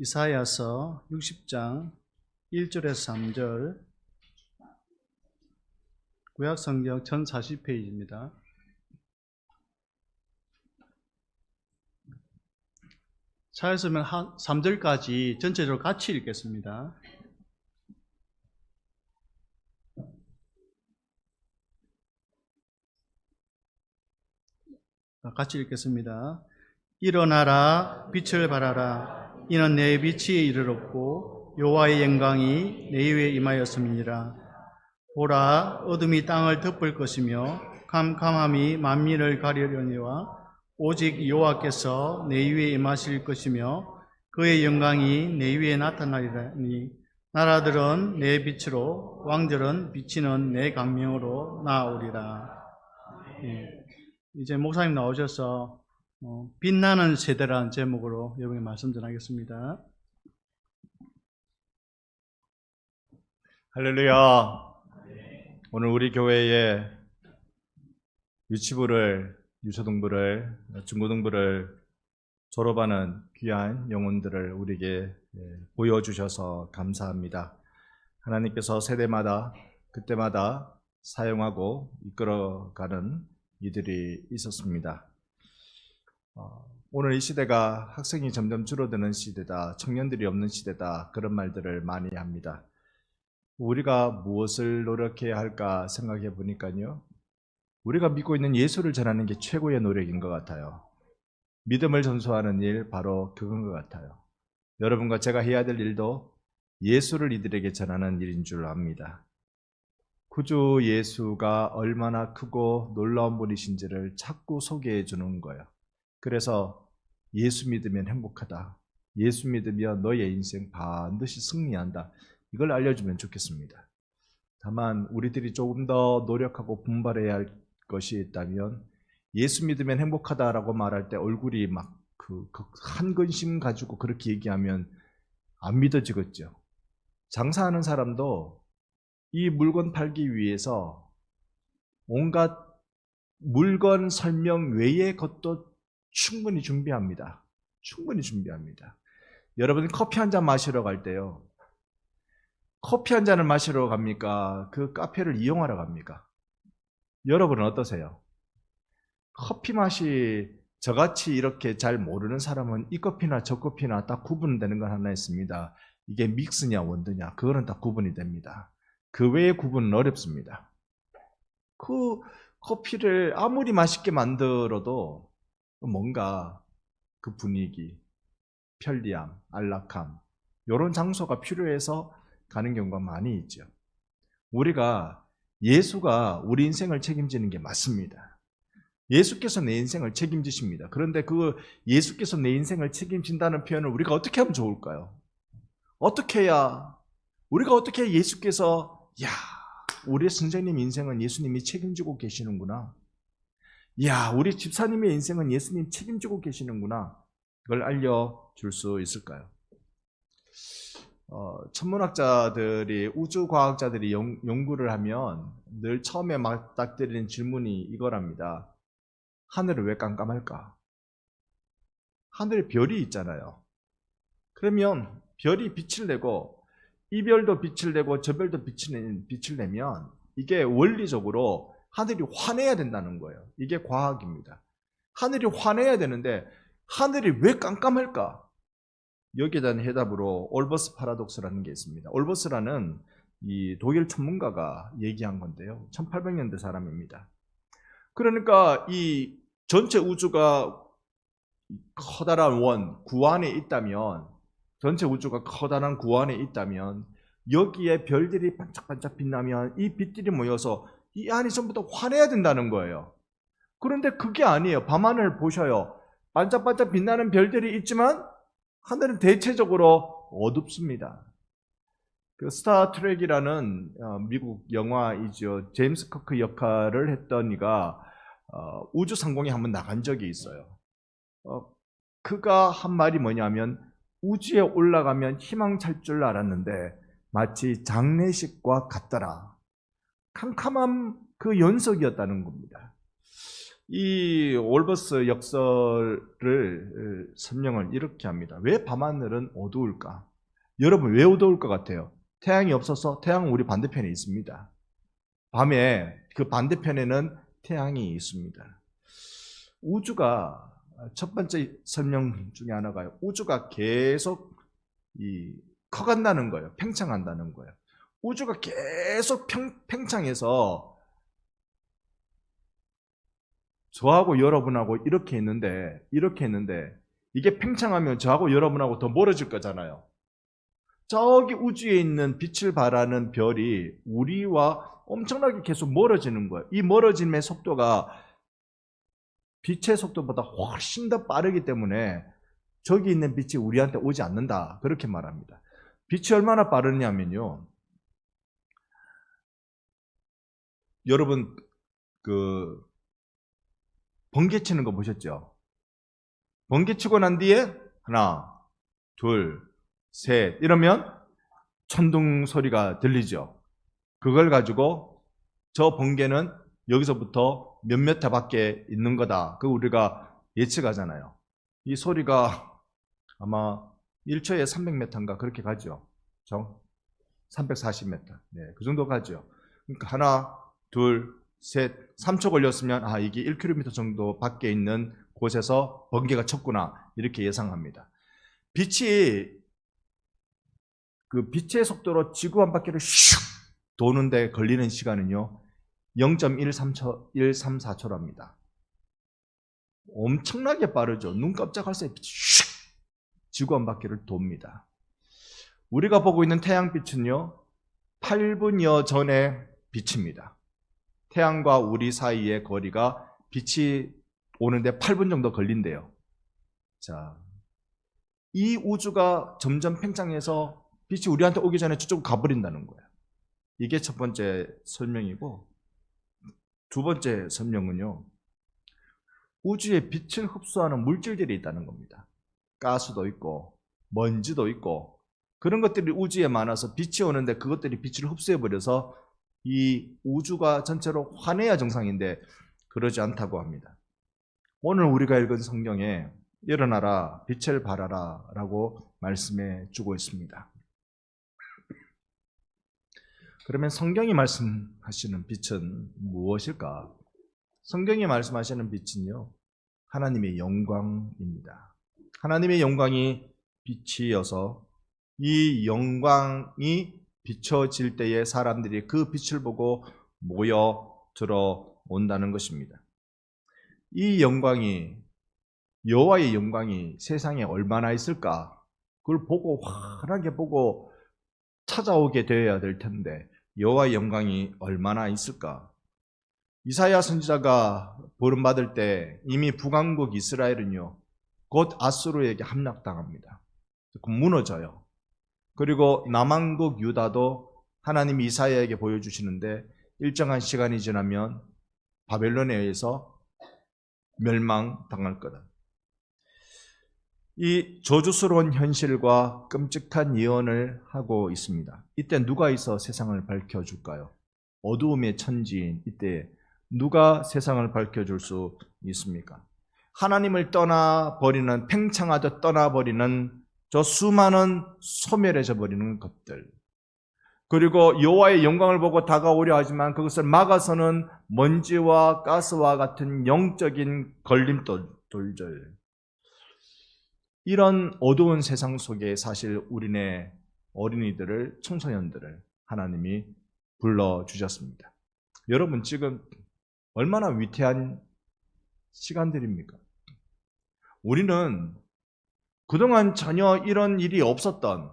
이사야서 60장 1절에서 3절, 구약성경 1040페이지입니다. 찾으시면 3절까지 전체적으로 같이 읽겠습니다. 같이 읽겠습니다. 일어나라, 빛을 발하라. 이는 내 빛이 이르렀고 여호와의 영광이 내 위에 임하였음이니라. 보라, 어둠이 땅을 덮을 것이며 캄캄함이 만민을 가리려니와 오직 여호와께서 내 위에 임하실 것이며 그의 영광이 내 위에 나타나리라니. 나라들은 내 빛으로, 왕들은 비치는 내 광명으로 나아오리라. 이제 목사님 나오셔서 빛나는 세대라는 제목으로 여러분께 말씀 전하겠습니다. 할렐루야. 오늘 우리 교회에 유치부를, 유초등부를, 중고등부를 졸업하는 귀한 영혼들을 우리에게 보여주셔서 감사합니다. 하나님께서 세대마다 그때마다 사용하고 이끌어가는 이들이 있었습니다. 오늘 이 시대가 학생이 점점 줄어드는 시대다, 청년들이 없는 시대다, 그런 말들을 많이 합니다. 우리가 무엇을 노력해야 할까 생각해 보니까요, 우리가 믿고 있는 예수를 전하는 게 최고의 노력인 것 같아요. 믿음을 전수하는 일, 바로 그건 것 같아요. 여러분과 제가 해야 될 일도 예수를 이들에게 전하는 일인 줄 압니다. 구주 예수가 얼마나 크고 놀라운 분이신지를 자꾸 소개해 주는 거예요. 그래서 예수 믿으면 행복하다, 예수 믿으면 너의 인생 반드시 승리한다, 이걸 알려주면 좋겠습니다. 다만 우리들이 조금 더 노력하고 분발해야 할 것이 있다면, 예수 믿으면 행복하다라고 말할 때 얼굴이 막 한 근심 가지고 그렇게 얘기하면 안 믿어지겠죠. 장사하는 사람도 이 물건 팔기 위해서 온갖 물건 설명 외의 것도 충분히 준비합니다. 충분히 준비합니다. 여러분, 커피 한 잔 마시러 갈 때요, 커피 한 잔을 마시러 갑니까? 그 카페를 이용하러 갑니까? 여러분은 어떠세요? 커피 맛이 저같이 이렇게 잘 모르는 사람은 이 커피나 저 커피나 딱 구분되는 건 하나 있습니다. 이게 믹스냐 원두냐, 그거는 다 구분이 됩니다. 그 외의 구분은 어렵습니다. 그 커피를 아무리 맛있게 만들어도 뭔가 그 분위기, 편리함, 안락함, 이런 장소가 필요해서 가는 경우가 많이 있죠. 우리가 예수가 우리 인생을 책임지는 게 맞습니다. 예수께서 내 인생을 책임지십니다. 그런데 그 예수께서 내 인생을 책임진다는 표현을 우리가 어떻게 하면 좋을까요? 어떻게 해야, 우리가 어떻게 해야 예수께서, 야, 우리 선생님 인생은 예수님이 책임지고 계시는구나, 야, 우리 집사님의 인생은 예수님 책임지고 계시는구나, 그걸 알려줄 수 있을까요? 천문학자들이, 우주과학자들이 연구를 하면 늘 처음에 맞닥뜨리는 질문이 이거랍니다. 하늘은 왜 깜깜할까? 하늘에 별이 있잖아요. 그러면 별이 빛을 내고 이 별도 빛을 내고 저 별도 빛을 내면 이게 원리적으로 하늘이 환해야 된다는 거예요. 이게 과학입니다. 하늘이 환해야 되는데 하늘이 왜 깜깜할까? 여기에 대한 해답으로 올버스 파라독스라는 게 있습니다. 올버스라는 이 독일 천문가가 얘기한 건데요, 1800년대 사람입니다. 그러니까 이 전체 우주가 커다란 구 안에 있다면, 전체 우주가 커다란 구 안에 있다면 여기에 별들이 반짝반짝 빛나면 이 빛들이 모여서 이 안이 전부 다 환해야 된다는 거예요. 그런데 그게 아니에요. 밤하늘 보셔요. 반짝반짝 빛나는 별들이 있지만 하늘은 대체적으로 어둡습니다. 그 스타 트랙이라는 미국 영화이죠. 제임스 커크 역할을 했던 이가 우주 상공에 한번 나간 적이 있어요. 그가 한 말이 뭐냐면, 우주에 올라가면 희망찰 줄 알았는데 마치 장례식과 같더라. 캄캄한 그 연속이었다는 겁니다. 이 올버스 역설을 설명을 이렇게 합니다. 왜 밤하늘은 어두울까? 여러분 왜 어두울 것 같아요? 태양이 없어서 태양은 우리 반대편에 있습니다. 밤에 그 반대편에는 태양이 있습니다. 우주가 첫 번째 설명 중에 하나가 우주가 계속 커간다는 거예요. 팽창한다는 거예요. 우주가 계속 팽창해서 저하고 여러분하고 이렇게 했는데 이게 팽창하면 저하고 여러분하고 더 멀어질 거잖아요. 저기 우주에 있는 빛을 발하는 별이 우리와 엄청나게 계속 멀어지는 거예요. 이 멀어짐의 속도가 빛의 속도보다 훨씬 더 빠르기 때문에 저기 있는 빛이 우리한테 오지 않는다. 그렇게 말합니다. 빛이 얼마나 빠르냐면요. 여러분 번개 치는 거 보셨죠? 번개 치고 난 뒤에 하나, 둘, 셋 이러면 천둥 소리가 들리죠. 그걸 가지고 저 번개는 여기서부터 몇몇 타 밖에 있는 거다. 그거 우리가 예측하잖아요. 이 소리가 아마 1초에 300m인가 그렇게 가죠. 340m. 네, 그 정도 가죠. 그러니까 하나, 둘, 셋, 3초 걸렸으면 이게 1km 정도 밖에 있는 곳에서 번개가 쳤구나 이렇게 예상합니다. 빛이 그 빛의 속도로 지구 한 바퀴를 슉 도는데 걸리는 시간은요 0.134초랍니다. 엄청나게 빠르죠. 눈 깜짝할 새에 빛이 슉 지구 한 바퀴를 돕니다. 우리가 보고 있는 태양빛은요 8분여 전에 비칩니다. 태양과 우리 사이의 거리가 빛이 오는데 8분 정도 걸린대요. 자, 이 우주가 점점 팽창해서 빛이 우리한테 오기 전에 저쪽으로 가버린다는 거예요. 이게 첫 번째 설명이고, 두 번째 설명은요, 우주에 빛을 흡수하는 물질들이 있다는 겁니다. 가스도 있고, 먼지도 있고, 그런 것들이 우주에 많아서 빛이 오는데 그것들이 빛을 흡수해버려서 이 우주가 전체로 환해야 정상인데 그러지 않다고 합니다. 오늘 우리가 읽은 성경에 일어나라, 빛을 발하라 라고 말씀해 주고 있습니다. 그러면 성경이 말씀하시는 빛은 무엇일까? 성경이 말씀하시는 빛은요, 하나님의 영광입니다. 하나님의 영광이 빛이어서 이 영광이 비춰질 때에 사람들이 그 빛을 보고 모여 들어온다는 것입니다. 이 영광이, 여호와의 영광이 세상에 얼마나 있을까? 그걸 보고 환하게 보고 찾아오게 되어야 될 텐데 여호와의 영광이 얼마나 있을까? 이사야 선지자가 부름받을 때 이미 북왕국 이스라엘은요 곧 아수르에게 함락당합니다. 무너져요. 그리고 남왕국 유다도 하나님이 이사야에게 보여주시는데 일정한 시간이 지나면 바벨론에 의해서 멸망당할 거다. 이 저주스러운 현실과 끔찍한 예언을 하고 있습니다. 이때 누가 있어 세상을 밝혀줄까요? 어두움의 천지인 이때 누가 세상을 밝혀줄 수 있습니까? 하나님을 떠나버리는, 팽창하듯 떠나버리는 저 수많은 소멸해져 버리는 것들, 그리고 여호와의 영광을 보고 다가오려 하지만 그것을 막아서는 먼지와 가스와 같은 영적인 걸림돌들, 이런 어두운 세상 속에 사실 우리네 어린이들을, 청소년들을 하나님이 불러주셨습니다. 여러분 지금 얼마나 위태한 시간들입니까? 우리는 그동안 전혀 이런 일이 없었던,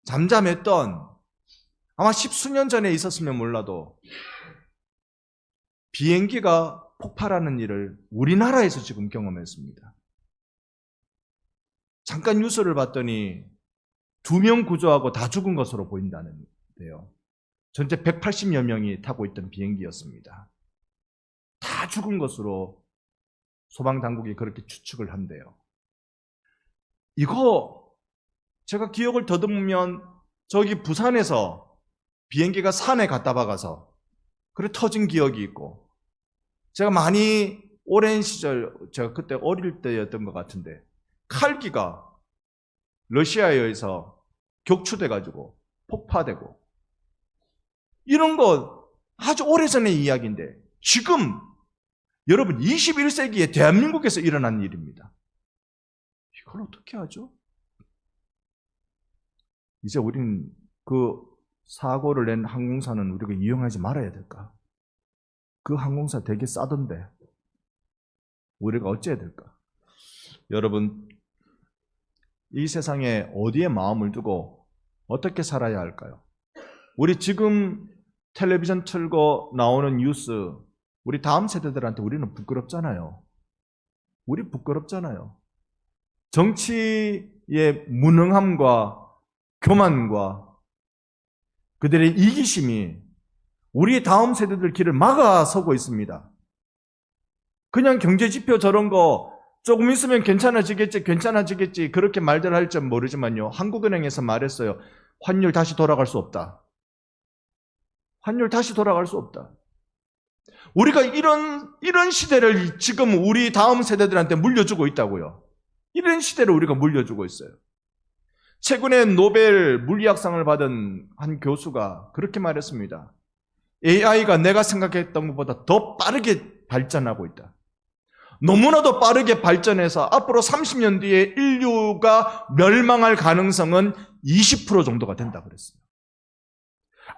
잠잠했던, 아마 십수년 전에 있었으면 몰라도 비행기가 폭발하는 일을 우리나라에서 지금 경험했습니다. 잠깐 뉴스를 봤더니 2명 구조하고 다 죽은 것으로 보인다는데요. 전체 180여 명이 타고 있던 비행기였습니다. 다 죽은 것으로 소방당국이 그렇게 추측을 한대요. 이거 제가 기억을 더듬으면 저기 부산에서 비행기가 산에 갔다 박아서 그래 터진 기억이 있고, 제가 많이 오랜 시절, 제가 그때 어릴 때였던 것 같은데, 칼기가 러시아에 의해서 격추돼가지고 폭파되고, 이런 거 아주 오래전의 이야기인데, 지금 여러분 21세기에 대한민국에서 일어난 일입니다. 이걸 어떻게 하죠? 이제 우리는 그 사고를 낸 항공사는 우리가 이용하지 말아야 될까? 그 항공사 되게 싸던데 우리가 어찌해야 될까? 여러분, 이 세상에 어디에 마음을 두고 어떻게 살아야 할까요? 우리 지금 텔레비전 틀고 나오는 뉴스, 우리 다음 세대들한테 우리는 부끄럽잖아요. 우리 부끄럽잖아요. 정치의 무능함과 교만과 그들의 이기심이 우리 다음 세대들 길을 막아서고 있습니다. 그냥 경제지표 저런 거 조금 있으면 괜찮아지겠지 그렇게 말들 할 줄 모르지만요. 한국은행에서 말했어요. 환율 다시 돌아갈 수 없다. 환율 다시 돌아갈 수 없다. 우리가 이런 시대를 지금 우리 다음 세대들한테 물려주고 있다고요. 이런 시대를 우리가 물려주고 있어요. 최근에 노벨 물리학상을 받은 한 교수가 그렇게 말했습니다. AI가 내가 생각했던 것보다 더 빠르게 발전하고 있다. 너무나도 빠르게 발전해서 앞으로 30년 뒤에 인류가 멸망할 가능성은 20% 정도가 된다 그랬어요.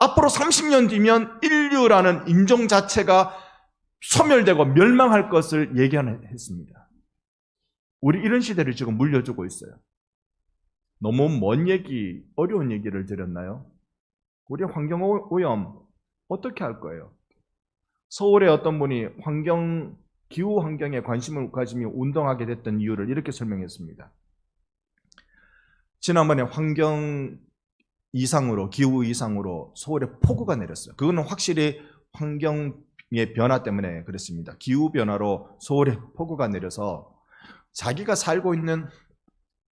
앞으로 30년 뒤면 인류라는 인종 자체가 소멸되고 멸망할 것을 예견했습니다. 우리 이런 시대를 지금 물려주고 있어요. 너무 먼 얘기, 어려운 얘기를 드렸나요? 우리 환경오염 어떻게 할 거예요? 서울의 어떤 분이 기후 환경에 관심을 가지며 운동하게 됐던 이유를 이렇게 설명했습니다. 지난번에 기후 이상으로 서울에 폭우가 내렸어요. 그거는 확실히 환경의 변화 때문에 그렇습니다. 기후 변화로 서울에 폭우가 내려서 자기가 살고 있는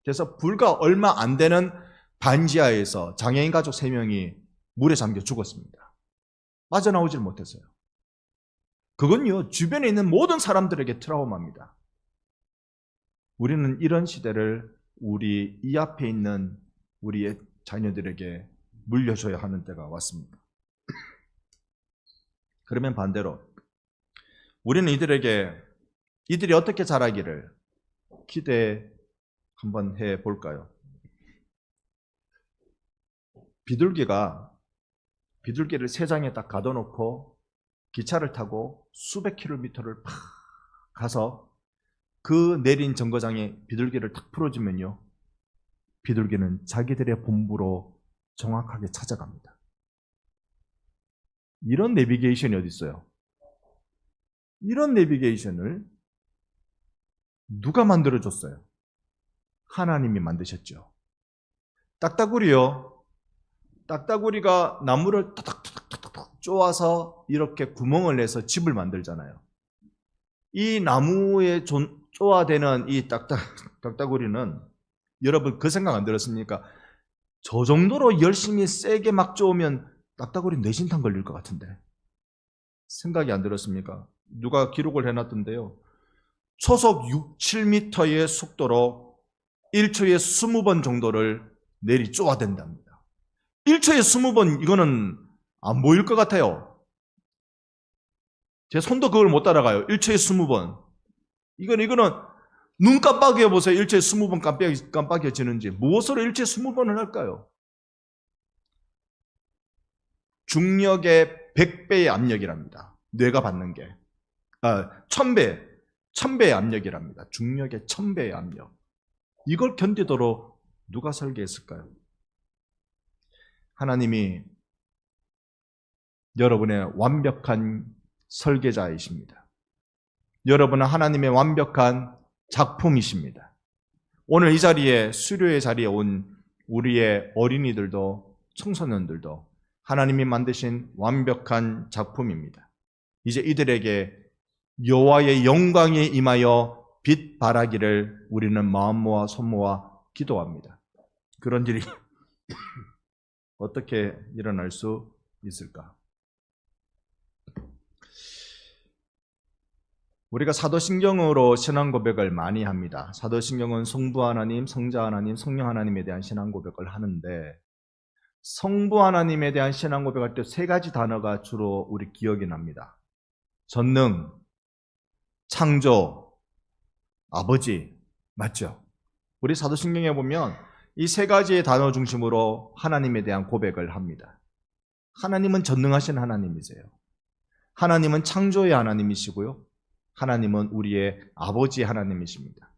그래서 불과 얼마 안 되는 반지하에서 장애인 가족 3명이 물에 잠겨 죽었습니다. 빠져나오질 못했어요. 그건요, 주변에 있는 모든 사람들에게 트라우마입니다. 우리는 이런 시대를 우리 이 앞에 있는 우리의 자녀들에게 물려줘야 하는 때가 왔습니다. 그러면 반대로 우리는 이들이 어떻게 자라기를 기대 한번 해볼까요? 비둘기를 세 장에 딱 가둬놓고 기차를 타고 수백 킬로미터를 팍 가서 그 내린 정거장에 비둘기를 탁 풀어주면요, 비둘기는 자기들의 본부로 정확하게 찾아갑니다. 이런 내비게이션이 어디 있어요? 이런 내비게이션을 누가 만들어줬어요? 하나님이 만드셨죠. 딱따구리가 나무를 타닥타닥 쪼아서 이렇게 구멍을 내서 집을 만들잖아요. 이 나무에 쪼아대는 이 딱따구리는 여러분 그 생각 안 들었습니까? 저 정도로 열심히 세게 막 쪼으면 딱따구리 뇌진탕 걸릴 것 같은데 생각이 안 들었습니까? 누가 기록을 해놨던데요. 초속 6, 7m의 속도로 1초에 20번 정도를 내리 쪼아댄답니다. 1초에 20번 이거는 안 보일 것 같아요. 제 손도 그걸 못 따라가요. 1초에 20번. 이거는 눈 깜빡여 보세요. 1초에 20번 깜빡여지는지. 무엇으로 1초에 20번을 할까요? 중력의 100배의 압력이랍니다. 뇌가 받는 게. 1000배의 압력이랍니다. 중력의 1000배의 압력. 이걸 견디도록 누가 설계했을까요? 하나님이 여러분의 완벽한 설계자이십니다. 여러분은 하나님의 완벽한 작품이십니다. 오늘 이 자리에, 수료의 자리에 온 우리의 어린이들도 청소년들도 하나님이 만드신 완벽한 작품입니다. 이제 이들에게 여호와의 영광이 임하여 빛 발하기를 우리는 마음 모아 손 모아 기도합니다. 그런 일이 어떻게 일어날 수 있을까? 우리가 사도신경으로 신앙 고백을 많이 합니다. 사도신경은 성부 하나님, 성자 하나님, 성령 하나님에 대한 신앙 고백을 하는데 성부 하나님에 대한 신앙 고백할 때 세 가지 단어가 주로 우리 기억이 납니다. 전능, 창조, 아버지. 맞죠? 우리 사도신경에 보면 이 세 가지의 단어 중심으로 하나님에 대한 고백을 합니다. 하나님은 전능하신 하나님이세요. 하나님은 창조의 하나님이시고요. 하나님은 우리의 아버지 하나님이십니다.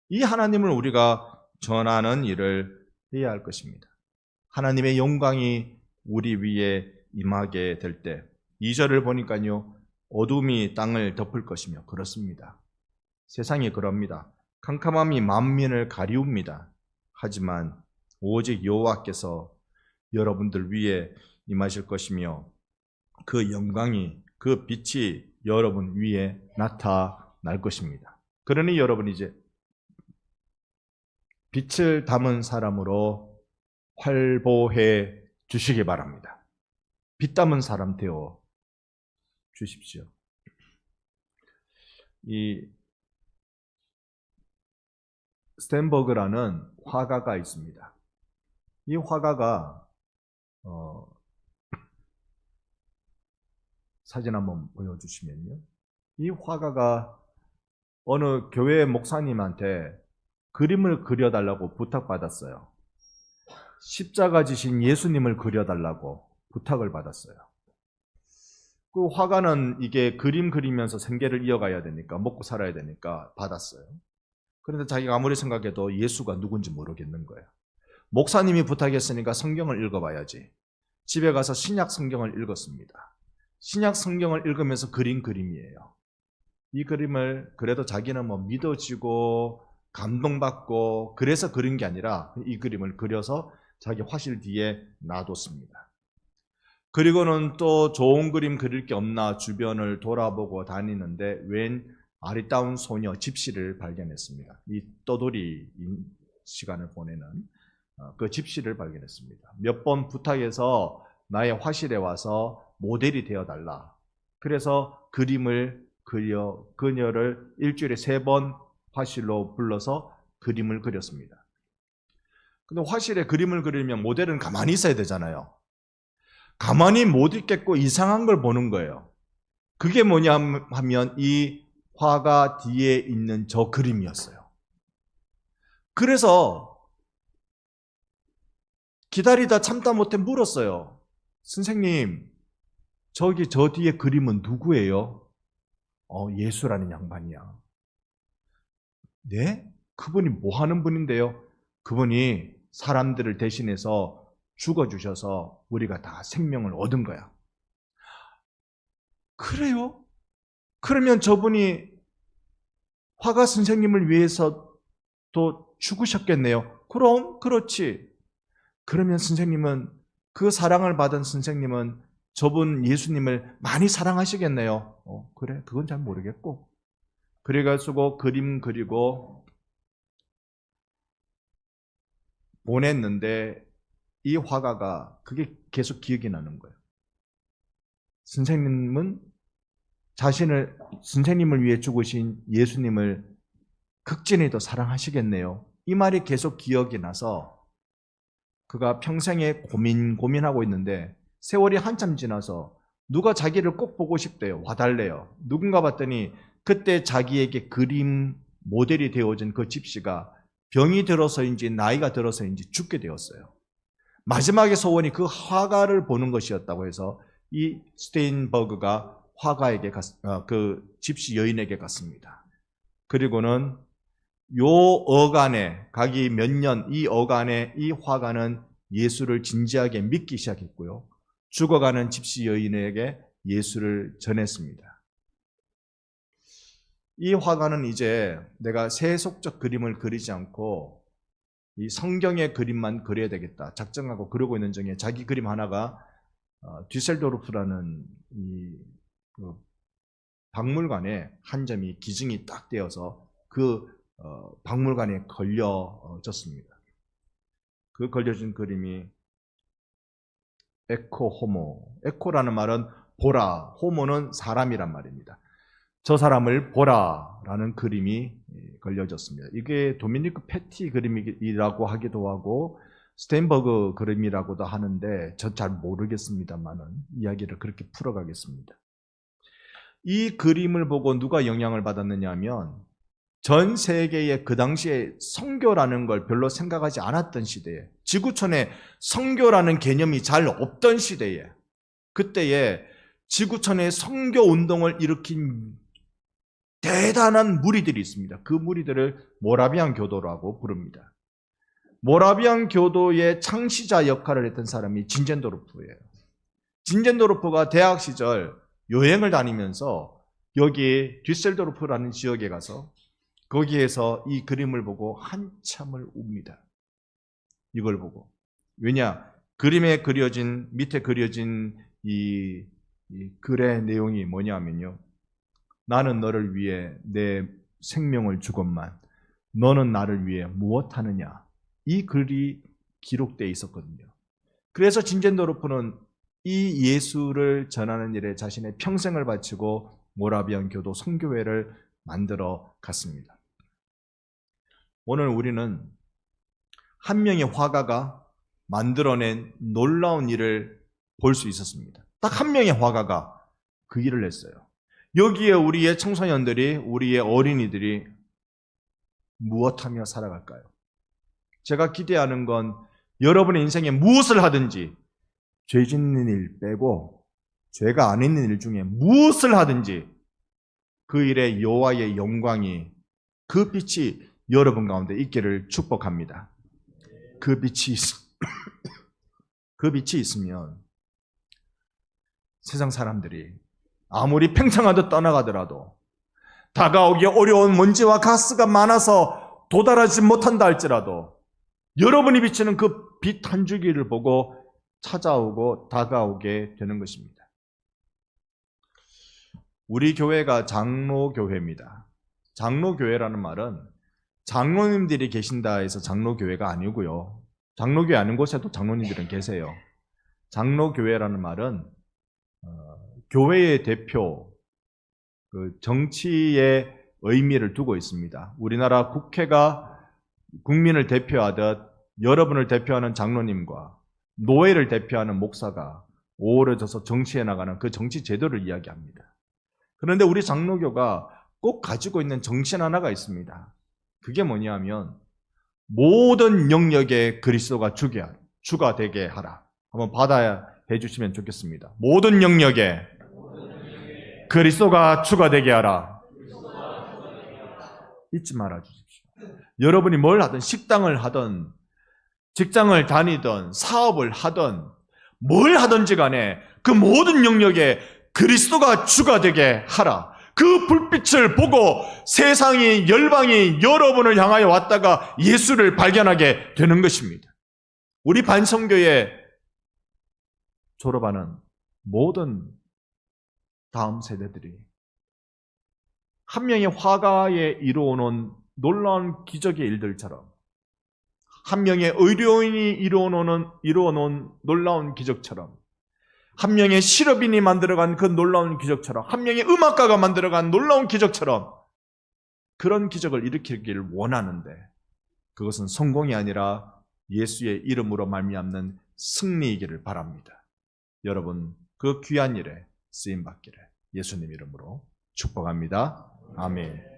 이 하나님을 우리가 전하는 일을 해야 할 것입니다. 하나님의 영광이 우리 위에 임하게 될 때 2절을 보니까요. 어둠이 땅을 덮을 것이며 그렇습니다. 세상이 그럽니다. 캄캄함이 만민을 가리웁니다. 하지만 오직 여호와께서 여러분들 위에 임하실 것이며 그 영광이 그 빛이 여러분 위에 나타날 것입니다. 그러니 여러분 이제 빛을 담은 사람으로 활보해 주시기 바랍니다. 빛 담은 사람 되어 주십시오. 이 스텐버그라는 화가가 있습니다. 이 화가가 사진 한번 보여주시면요. 이 화가가 어느 교회 목사님한테 그림을 그려달라고 부탁받았어요. 십자가 지신 예수님을 그려달라고 부탁을 받았어요. 그 화가는 이게 그림 그리면서 생계를 이어가야 되니까, 먹고 살아야 되니까 받았어요. 그런데 자기가 아무리 생각해도 예수가 누군지 모르겠는 거예요. 목사님이 부탁했으니까 성경을 읽어봐야지. 집에 가서 신약 성경을 읽었습니다. 신약 성경을 읽으면서 그린 그림이에요. 이 그림을 그래도 자기는 뭐 믿어지고 감동받고 그래서 그린 게 아니라 이 그림을 그려서 자기 화실 뒤에 놔뒀습니다. 그리고는 또 좋은 그림 그릴 게 없나 주변을 돌아보고 다니는데 웬 아리따운 소녀 집시를 발견했습니다. 이 떠돌이 시간을 보내는 그 집시를 발견했습니다. 몇 번 부탁해서 나의 화실에 와서 모델이 되어달라. 그래서 그림을 그려 그녀를 일주일에 3번 화실로 불러서 그림을 그렸습니다. 근데 화실에 그림을 그리면 모델은 가만히 있어야 되잖아요. 가만히 못 있겠고 이상한 걸 보는 거예요. 그게 뭐냐 하면 이 화가 뒤에 있는 저 그림이었어요. 그래서 기다리다 참다 못해 물었어요. 선생님, 저기 저 뒤에 그림은 누구예요? 예수라는 양반이야. 네? 그분이 뭐 하는 분인데요? 그분이 사람들을 대신해서 죽어주셔서 우리가 다 생명을 얻은 거야. 그래요? 그러면 저분이 화가 선생님을 위해서 또 죽으셨겠네요. 그럼 그렇지. 그러면 선생님은 그 사랑을 받은 선생님은 저분 예수님을 많이 사랑하시겠네요. 그래? 그건 잘 모르겠고. 그래가지고 그림 그리고 보냈는데 이 화가가 그게 계속 기억이 나는 거예요. 선생님은 선생님을 위해 죽으신 예수님을 극진히 더 사랑하시겠네요. 이 말이 계속 기억이 나서 그가 평생에 고민하고 있는데 세월이 한참 지나서 누가 자기를 꼭 보고 싶대요. 와달래요. 누군가 봤더니 그때 자기에게 그림 모델이 되어진 그 집시가 병이 들어서인지 나이가 들어서인지 죽게 되었어요. 마지막의 소원이 그 화가를 보는 것이었다고 해서 이 스테인버그가 화가에게 그 집시 여인에게 갔습니다. 그리고는 요 어간에 가기 몇 년 이 어간에 이 화가는 예수를 진지하게 믿기 시작했고요. 죽어가는 집시 여인에게 예수를 전했습니다. 이 화가는 이제 내가 세속적 그림을 그리지 않고 이 성경의 그림만 그려야 되겠다 작정하고 그러고 있는 중에 자기 그림 하나가 듀셀도르프라는 이 박물관에 한 점이 기증이 딱 되어서 그 박물관에 걸려졌습니다. 그 걸려진 그림이 에코 호모. 에코라는 말은 보라, 호모는 사람이란 말입니다. 저 사람을 보라라는 그림이 걸려졌습니다. 이게 도미니크 페티 그림이라고 하기도 하고 스테인버그 그림이라고도 하는데 저 잘 모르겠습니다만은 이야기를 그렇게 풀어가겠습니다. 이 그림을 보고 누가 영향을 받았느냐 하면 전 세계에 그 당시에 선교라는 걸 별로 생각하지 않았던 시대에, 지구촌에 선교라는 개념이 잘 없던 시대에, 그때에 지구촌에 선교 운동을 일으킨 대단한 무리들이 있습니다. 그 무리들을 모라비안 교도라고 부릅니다. 모라비안 교도의 창시자 역할을 했던 사람이 진젠도르프예요. 진젠도르프가 대학 시절 여행을 다니면서 여기 뒤셀도르프라는 지역에 가서 거기에서 이 그림을 보고 한참을 웁니다. 이걸 보고. 왜냐? 그림에 그려진, 밑에 그려진 이 글의 내용이 뭐냐면요. 나는 너를 위해 내 생명을 주건만 너는 나를 위해 무엇하느냐. 이 글이 기록되어 있었거든요. 그래서 진젠도르프는 이 예수를 전하는 일에 자신의 평생을 바치고 모라비안 교도 선교회를 만들어 갔습니다. 오늘 우리는 한 명의 화가가 만들어낸 놀라운 일을 볼 수 있었습니다. 딱 한 명의 화가가 그 일을 했어요. 여기에 우리의 청소년들이, 우리의 어린이들이 무엇하며 살아갈까요? 제가 기대하는 건 여러분의 인생에 무엇을 하든지 죄 짓는 일 빼고 죄가 안 있는 일 중에 무엇을 하든지 그 일에 여호와의 영광이, 그 빛이 여러분 가운데 있기를 축복합니다. 그 빛이 있으면 세상 사람들이 아무리 팽창하듯 떠나가더라도 다가오기 어려운 먼지와 가스가 많아서 도달하지 못한다 할지라도 여러분이 비치는 그 빛 한 줄기를 보고 찾아오고 다가오게 되는 것입니다. 우리 교회가 장로교회입니다. 장로교회라는 말은 장로님들이 계신다 해서 장로교회가 아니고요. 장로교회 아닌 곳에도 장로님들은 계세요. 장로교회라는 말은 교회의 대표, 정치의 의미를 두고 있습니다. 우리나라 국회가 국민을 대표하듯 여러분을 대표하는 장로님과 노예를 대표하는 목사가 어우러져서 정치해 나가는 그 정치 제도를 이야기합니다. 그런데 우리 장로교가 꼭 가지고 있는 정신 하나가 있습니다. 그게 뭐냐면 모든 영역에 그리스도가 주가 되게 하라. 한번 받아야 해주시면 좋겠습니다. 모든 영역에 그리스도가 주가 되게 하라. 잊지 말아 주십시오. 여러분이 뭘 하든, 식당을 하든 직장을 다니든 사업을 하든 뭘 하든지 간에 그 모든 영역에 그리스도가 주가 되게 하라. 그 불빛을 보고 세상이, 열방이 여러분을 향하여 왔다가 예수를 발견하게 되는 것입니다. 우리 반성교회 졸업하는 모든 다음 세대들이 한 명의 화가에 이루어놓은 놀라운 기적의 일들처럼, 한 명의 의료인이 이루어놓은 놀라운 기적처럼, 한 명의 실업인이 만들어간 그 놀라운 기적처럼, 한 명의 음악가가 만들어간 놀라운 기적처럼 그런 기적을 일으키기를 원하는데 그것은 성공이 아니라 예수의 이름으로 말미암는 승리이기를 바랍니다. 여러분, 그 귀한 일에 쓰임받기를 예수님 이름으로 축복합니다. 아멘.